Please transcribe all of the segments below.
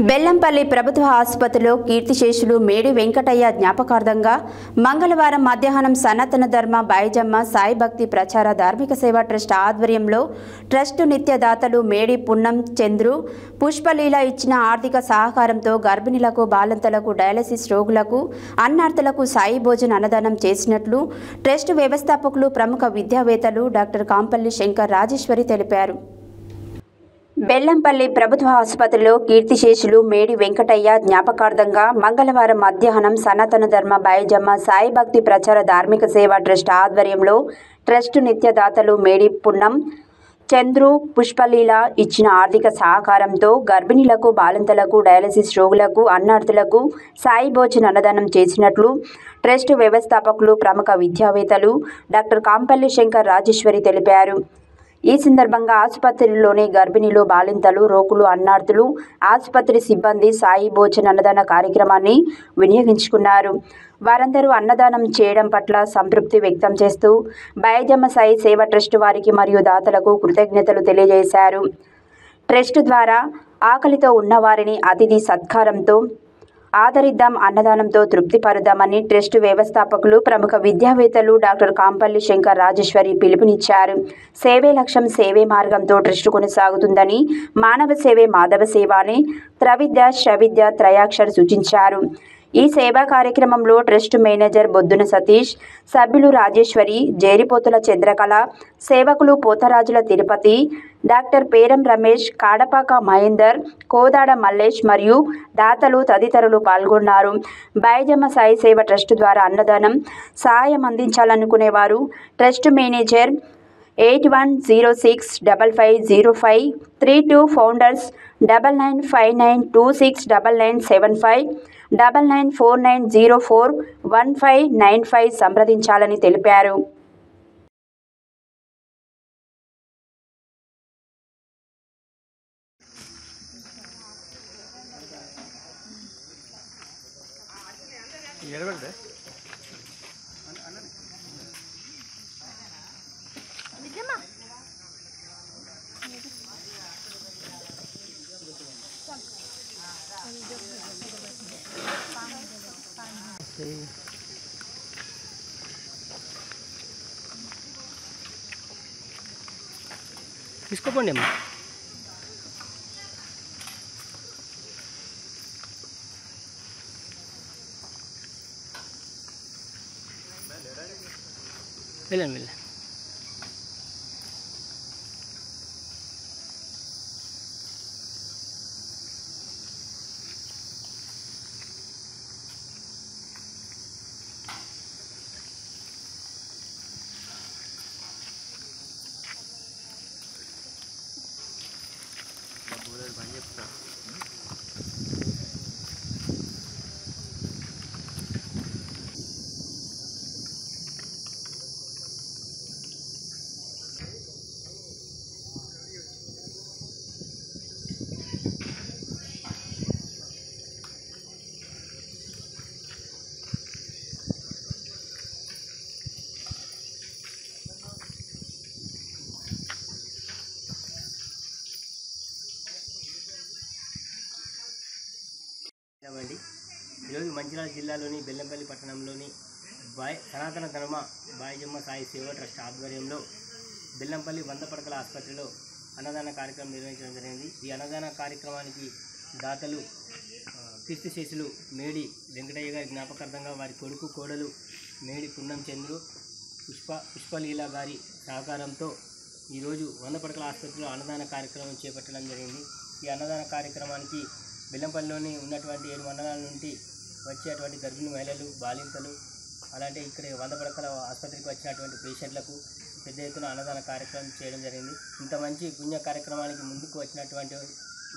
బెల్లంపల్లి ప్రభుత్వ ఆసుపత్రిలో కీర్తిశేషులు మేడి వెంకటయ్య జ్ఞాపకార్థంగా మంగళవారం మధ్యాహ్నం సనాతన ధర్మ బాయిజమ్మ సాయి భక్తి ప్రచార ధార్మిక సేవా ట్రస్ట్ ఆధ్వర్యంలో ట్రస్టు నిత్యదాతలు మేడి పున్నం చంద్రు పుష్పలీల ఇచ్చిన ఆర్థిక సహకారంతో గర్భిణులకు బాలంతలకు డయాలసిస్ రోగులకు అన్నార్థులకు సాయి భోజన అన్నదానం చేసినట్లు ట్రస్ట్ వ్యవస్థాపకులు ప్రముఖ విద్యావేత్తలు డాక్టర్ కాంపల్లి శంకర్ రాజేశ్వరి తెలిపారు. బెల్లంపల్లి ప్రభుత్వ ఆసుపత్రిలో కీర్తిశేషులు మేడి వెంకటయ్య జ్ఞాపకార్థంగా మంగళవారం మధ్యాహ్నం సనాతన ధర్మ బాయిజమ్మ సాయి భక్తి ప్రచార ధార్మిక సేవా ట్రస్ట్ ఆధ్వర్యంలో ట్రస్టు నిత్యదాతలు మేడి పున్నం చంద్రు పుష్పలీల ఇచ్చిన ఆర్థిక సహకారంతో గర్భిణులకు బాలింతలకు డయాలసిస్ రోగులకు అన్నార్థులకు సాయి భోజన అన్నదానం చేసినట్లు ట్రస్ట్ వ్యవస్థాపకులు ప్రముఖ విద్యావేత్తలు డాక్టర్ కాంపల్లి శంకర్ రాజేశ్వరి తెలిపారు. ఈ సందర్భంగా ఆసుపత్రిలోని గర్భిణీలు బాలింతలు రోగులు అన్నార్థులు ఆసుపత్రి సిబ్బంది సాయి భోజన అన్నదాన కార్యక్రమాన్ని వినియోగించుకున్నారు. వారందరూ అన్నదానం చేయడం పట్ల సంతృప్తి వ్యక్తం చేస్తూ బాయిజమ్మ సాయి సేవ ట్రస్ట్ వారికి మరియు దాతలకు కృతజ్ఞతలు తెలియజేశారు. ట్రస్ట్ ద్వారా ఆకలితో ఉన్నవారిని అతిథి సత్కారంతో ఆదరిద్దాం, అన్నదానంతో తృప్తిపరుద్దామని ట్రస్ట్ వ్యవస్థాపకులు ప్రముఖ విద్యావేత్తలు డాక్టర్ కాంపల్లి శంకర్ రాజేశ్వరి పిలుపునిచ్చారు. సేవే లక్ష్యం, సేవే మార్గంతో ట్రస్ట్ కొనసాగుతుందని, మానవ సేవే మాధవ సేవ అని త్రవిద్య శ్రవిద్య త్రయాక్షర్ సూచించారు. ఈ సేవా కార్యక్రమంలో ట్రస్ట్ మేనేజర్ బొద్దున సతీష్, సభ్యులు రాజేశ్వరి, జేరిపోతుల చంద్రకళ, సేవకులు పోతరాజుల తిరుపతి, డాక్టర్ పేరం రమేష్, కాడపాక మహేందర్, కోదాడ మల్లేష్ మరియు దాతలు తదితరులు పాల్గొన్నారు. బాయిజమ్మ సాయి సేవ ట్రస్ట్ ద్వారా అన్నదానం సహాయం అందించాలనుకునేవారు ట్రస్ట్ మేనేజర్ 8106550532 ఫౌండర్స్ 9959269975 9949041595 సంప్రదించాలని తెలిపారు. తీసుకోపోండి అమ్మా. వెళ్ళండి. అండి ఈరోజు మంచిర్యాల జిల్లాలోని బెల్లంపల్లి పట్టణంలోని సనాతన ధర్మ బాయిజమ్మ సాయి సేవ ట్రస్ట్ ఆధ్వర్యంలో బెల్లంపల్లి 100 పడకల ఆసుపత్రిలో అన్నదాన కార్యక్రమం నిర్వహించడం జరిగింది. ఈ అన్నదాన కార్యక్రమానికి దాతలు కీర్తిశేషులు మేడి వెంకటయ్య గారి జ్ఞాపకార్థంగా వారి కొడుకు కోడలు మేడి పున్నం చంద్రు పుష్పలీల గారి సహకారంతో ఈరోజు 100 పడకల ఆసుపత్రిలో అన్నదాన కార్యక్రమం చేపట్టడం జరిగింది. ఈ అన్నదాన కార్యక్రమానికి బెల్లంపల్లిలోని ఉన్నటువంటి 7 మండలాల నుండి వచ్చేటువంటి గర్భిణీ మహిళలు, బాలింతలు, అలాంటి ఇక్కడ 100 పడకల ఆసుపత్రికి వచ్చినటువంటి పేషెంట్లకు పెద్ద ఎత్తున అన్నదాన కార్యక్రమం చేయడం జరిగింది. ఇంత మంచి పుణ్య కార్యక్రమానికి ముందుకు వచ్చినటువంటి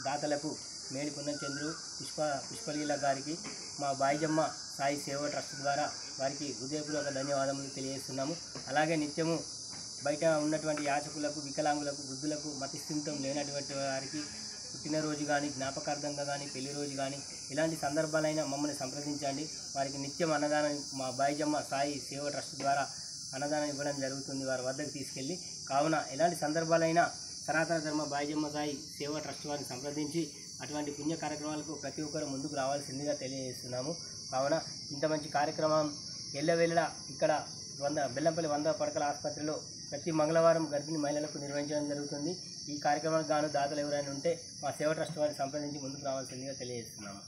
దాతలకు మేడి పున్నం చంద్రు పుష్పలీల గారికి మా బాయిజమ్మ సాయి సేవ ట్రస్ట్ ద్వారా వారికి హృదయపూర్వక ధన్యవాదములు తెలియజేస్తున్నాము. అలాగే నిత్యము బయట ఉన్నటువంటి యాచకులకు, వికలాంగులకు, వృద్ధులకు, మతిస్థిమితం లేనటువంటి వారికి పుట్టినరోజు కానీ, జ్ఞాపకార్థంగా కానీ, పెళ్లి రోజు కానీ ఇలాంటి సందర్భాలైనా మమ్మల్ని సంప్రదించండి. వారికి నిత్యం అన్నదానం మా బాయిజమ్మ సాయి సేవ ట్రస్ట్ ద్వారా అన్నదానం ఇవ్వడం జరుగుతుంది వారి వద్దకు తీసుకెళ్ళి. కావున ఎలాంటి సందర్భాలైనా సనాతన ధర్మ బాయిజమ్మ సాయి సేవ ట్రస్ట్ వారిని సంప్రదించి అటువంటి పుణ్య కార్యక్రమాలకు ప్రతి ఒక్కరు ముందుకు రావాల్సిందిగా తెలియజేస్తున్నాము. కావున ఇంత మంచి కార్యక్రమం ఎల్లవేళలా ఇక్కడ బెల్లంపల్లి 100 పడకల ఆసుపత్రిలో ప్రతి మంగళవారం గర్భిణీ మహిళలకు నిర్వహించడం జరుగుతుంది. ఈ కార్యక్రమానికి గాను దాతలు ఎవరైనా ఉంటే మా సేవ ట్రస్ట్ వారిని సంప్రదించి ముందుకు రావాల్సిందిగా తెలియజేస్తున్నాము.